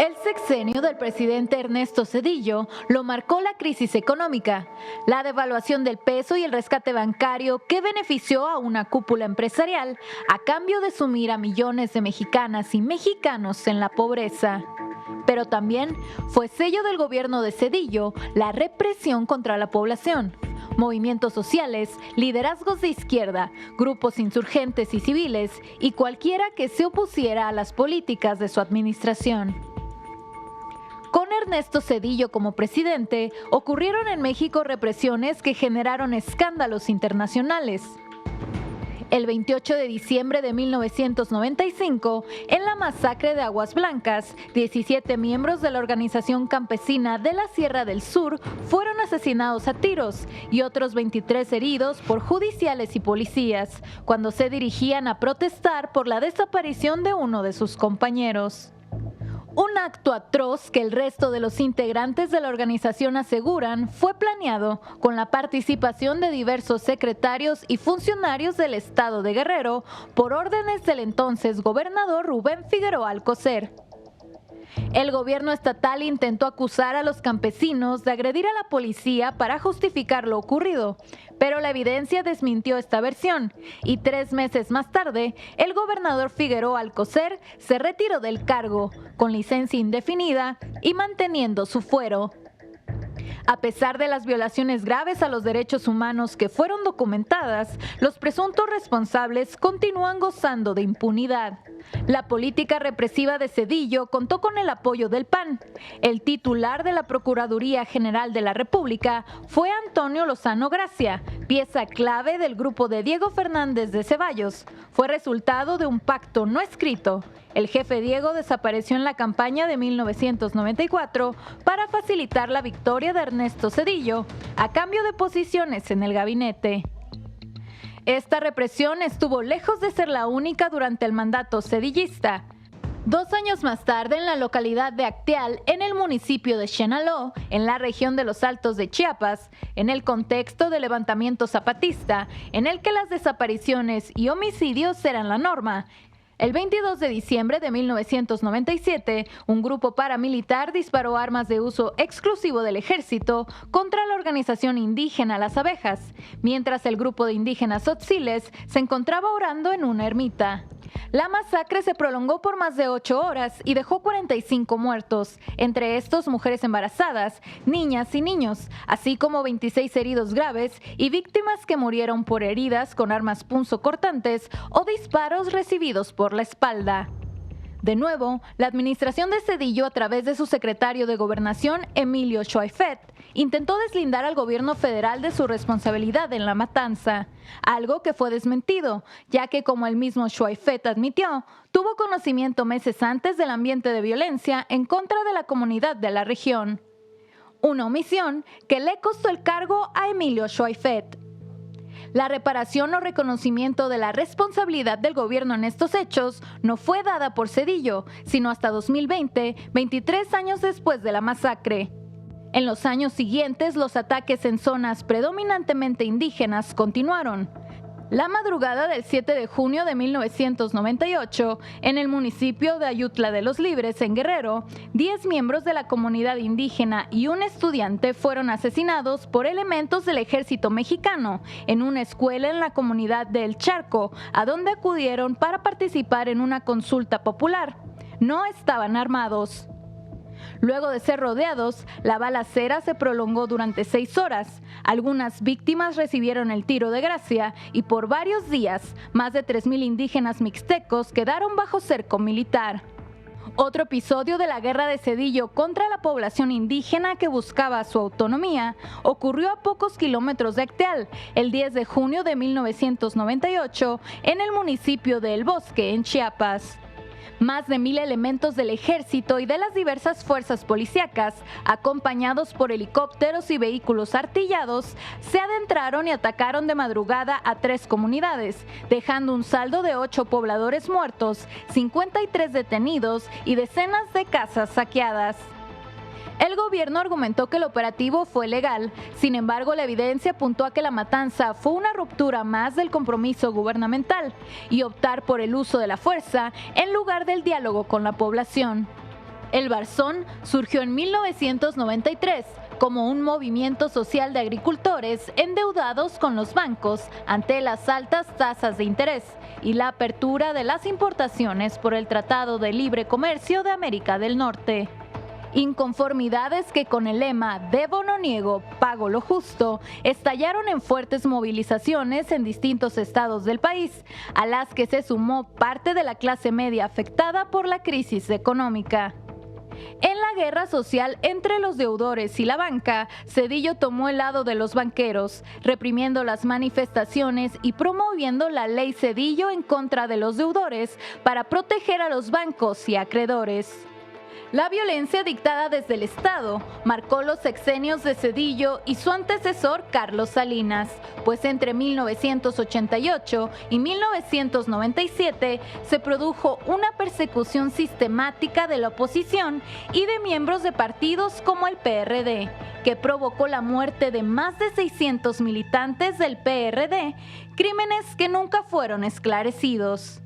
El sexenio del presidente Ernesto Zedillo lo marcó la crisis económica, la devaluación del peso y el rescate bancario que benefició a una cúpula empresarial a cambio de sumir a millones de mexicanas y mexicanos en la pobreza. Pero también fue sello del gobierno de Zedillo la represión contra la población. Movimientos sociales, liderazgos de izquierda, grupos insurgentes y civiles y cualquiera que se opusiera a las políticas de su administración. Con Ernesto Zedillo como presidente, ocurrieron en México represiones que generaron escándalos internacionales. El 28 de diciembre de 1995, en la masacre de Aguas Blancas, 17 miembros de la organización campesina de la Sierra del Sur fueron asesinados a tiros y otros 23 heridos por judiciales y policías, cuando se dirigían a protestar por la desaparición de uno de sus compañeros. Un acto atroz que el resto de los integrantes de la organización aseguran fue planeado con la participación de diversos secretarios y funcionarios del estado de Guerrero por órdenes del entonces gobernador Rubén Figueroa Alcocer. El gobierno estatal intentó acusar a los campesinos de agredir a la policía para justificar lo ocurrido, pero la evidencia desmintió esta versión y 3 meses más tarde, el gobernador Figueroa Alcocer se retiró del cargo, con licencia indefinida y manteniendo su fuero. A pesar de las violaciones graves a los derechos humanos que fueron documentadas, los presuntos responsables continúan gozando de impunidad. La política represiva de Zedillo contó con el apoyo del PAN. El titular de la Procuraduría General de la República fue Antonio Lozano Gracia, pieza clave del grupo de Diego Fernández de Ceballos. Fue resultado de un pacto no escrito. El jefe Diego desapareció en la campaña de 1994 para facilitar la victoria de Ernesto Zedillo, a cambio de posiciones en el gabinete. Esta represión estuvo lejos de ser la única durante el mandato zedillista. 2 años más tarde, en la localidad de Acteal, en el municipio de Chenaló, en la región de los Altos de Chiapas, en el contexto del levantamiento zapatista, en el que las desapariciones y homicidios eran la norma, el 22 de diciembre de 1997, un grupo paramilitar disparó armas de uso exclusivo del ejército contra la organización indígena Las Abejas, mientras el grupo de indígenas tzotziles se encontraba orando en una ermita. La masacre se prolongó por más de 8 horas y dejó 45 muertos, entre estos mujeres embarazadas, niñas y niños, así como 26 heridos graves y víctimas que murieron por heridas con armas punzocortantes o disparos recibidos por la espalda. De nuevo, la administración de Zedillo, a través de su secretario de Gobernación, Emilio Schweifert, intentó deslindar al gobierno federal de su responsabilidad en la matanza, algo que fue desmentido, ya que, como el mismo Schweifert admitió, tuvo conocimiento meses antes del ambiente de violencia en contra de la comunidad de la región. Una omisión que le costó el cargo a Emilio Schweifert. La reparación o reconocimiento de la responsabilidad del gobierno en estos hechos no fue dada por Zedillo, sino hasta 2020, 23 años después de la masacre. En los años siguientes, los ataques en zonas predominantemente indígenas continuaron. La madrugada del 7 de junio de 1998, en el municipio de Ayutla de los Libres, en Guerrero, 10 miembros de la comunidad indígena y un estudiante fueron asesinados por elementos del ejército mexicano en una escuela en la comunidad de El Charco, a donde acudieron para participar en una consulta popular. No estaban armados. Luego de ser rodeados, la balacera se prolongó durante 6 horas. Algunas víctimas recibieron el tiro de gracia y por varios días, más de 3,000 indígenas mixtecos quedaron bajo cerco militar. Otro episodio de la guerra de Zedillo contra la población indígena que buscaba su autonomía ocurrió a pocos kilómetros de Acteal, el 10 de junio de 1998, en el municipio de El Bosque, en Chiapas. Más de 1,000 elementos del ejército y de las diversas fuerzas policíacas, acompañados por helicópteros y vehículos artillados, se adentraron y atacaron de madrugada a 3 comunidades, dejando un saldo de 8 pobladores muertos, 53 detenidos y decenas de casas saqueadas. El gobierno argumentó que el operativo fue legal, sin embargo la evidencia apuntó a que la matanza fue una ruptura más del compromiso gubernamental y optar por el uso de la fuerza en lugar del diálogo con la población. El Barzón surgió en 1993 como un movimiento social de agricultores endeudados con los bancos ante las altas tasas de interés y la apertura de las importaciones por el Tratado de Libre Comercio de América del Norte. Inconformidades que con el lema "Debo no niego, pago lo justo" estallaron en fuertes movilizaciones en distintos estados del país, a las que se sumó parte de la clase media afectada por la crisis económica. En la guerra social entre los deudores y la banca, Zedillo tomó el lado de los banqueros, reprimiendo las manifestaciones y promoviendo la ley Zedillo en contra de los deudores para proteger a los bancos y acreedores. La violencia dictada desde el Estado marcó los sexenios de Zedillo y su antecesor Carlos Salinas, pues entre 1988 y 1997 se produjo una persecución sistemática de la oposición y de miembros de partidos como el PRD, que provocó la muerte de más de 600 militantes del PRD, crímenes que nunca fueron esclarecidos.